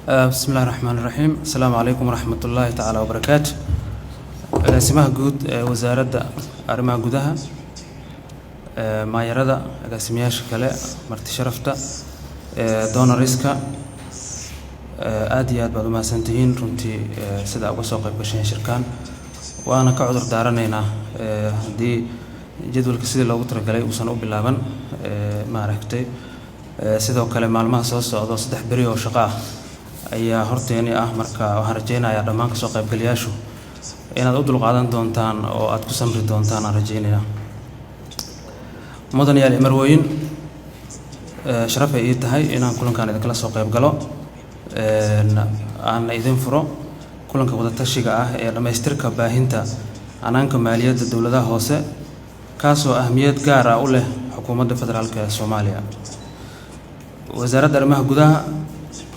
بسم الله الرحمن الرحيم. السلام عليكم ورحمة الله تعالى وبركاته. اسمها جود وزارة أرمى جودها ما يرد قسمياش كلا مرت شرفته دون ريسكا آديات بعد ما سنتين رنتي سدا وسوق بشين شركان وأنا كعذر دارنا دي جدول كسيد لو ترى قلي وصنوا باللبن ما ركتي سدا وكلام معلومات صوص أو صدح بري وشقاه ayaa horteeni marka waxaan rajeynayaa dhammaan ka soo qaybgalayaashu inaad u dulqaadan doontaan oo aad ku samri doontaan aan rajeynaya mudan yaal marweyn sharaf ay tahay inaan kulankan idin kala soo qayb galo aan idin furo kulanka wada tashiga ee dhameystirka baahinta anaanka maaliyadda dawladaha hoose kaasoo ahmiyad gaar ah u leh xukuumadda federaalka ee Soomaaliya. wasaaradda arrimaha gudaha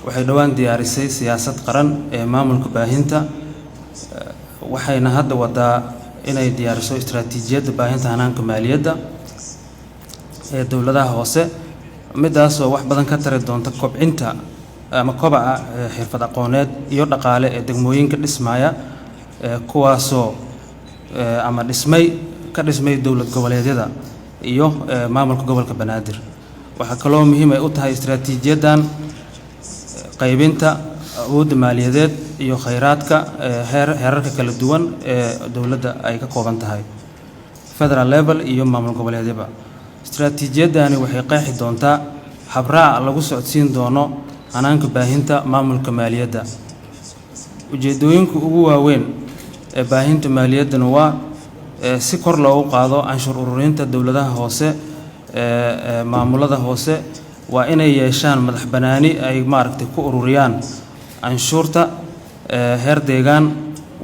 waxay dhawaan diyaarisay siyaasad qaran ee maamulka baahinta waxayna hadda wadaa inay diyaariso istiraatiijiyadda baahinta hanaanka maaliyadda ee dawladaha hoose midaas oo wax badan ka tari doonta kobcinta ama kobaca xirfad aqooneed iyo dhaqaale ee degmooyinka dhismaya kuwaasoo ama dhismay dawlad goboleedyada iyo maamulka gobolka Banaadir. waxa kaloo muhiim ah u tahay istiraatiijiyaddan qaybinta awoodda maaliyadeed iyo khayraadka heerarka kala duwan ee dawladda ay ka kooban tahay federal level iyo maamul goboleedyada. istiraatiijiyadani waxay qeexi doontaa habraac lagu socodsiin doono hanaanka baahinta maamulka maaliyadda. ujeedooyinka ugu waaweyn ee baahinta maaliyadda waa si kor loogu qaado canshuur ururinta dawladaha hoose maamulada hoose waa inay yeeshaan madax banaani ay maaragtay ku ururiyaan canshuurta heer deegaan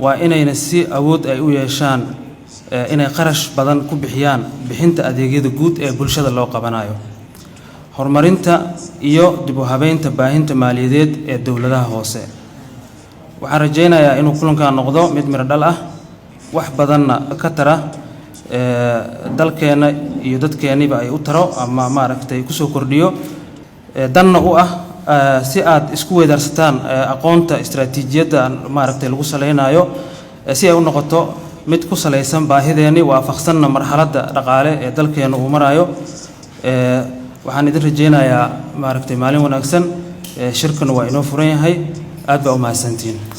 waa inayna si awood ay u yeeshaan inay qarash badan ku bixiyaan bixinta adeegyada guud ee bulshada loo qabanayo horumarinta iyo dib u habeynta baahinta maaliyadeed ee dawladaha hoose. waxaan rajeynayaa inuu kulankan noqdo mid miro dhal ah wax badanna ka tara dalkeena iyo dadkeeniba ay u taro ama maaragtay ku soo kordhiyo danna u ah si aad isku weedarsataan aqoonta istiraatiijiyadda maaragtay lagu saleynayo si ay u noqoto mid ku saleysan baahideeni waafaqsanna marxaladda dhaqaale ee dalkeena uu marayo. waxaan idin rajeynayaa maaragtay maalin wanaagsan shirkan waa inoo furan yahay aad baa u mahadsantiin.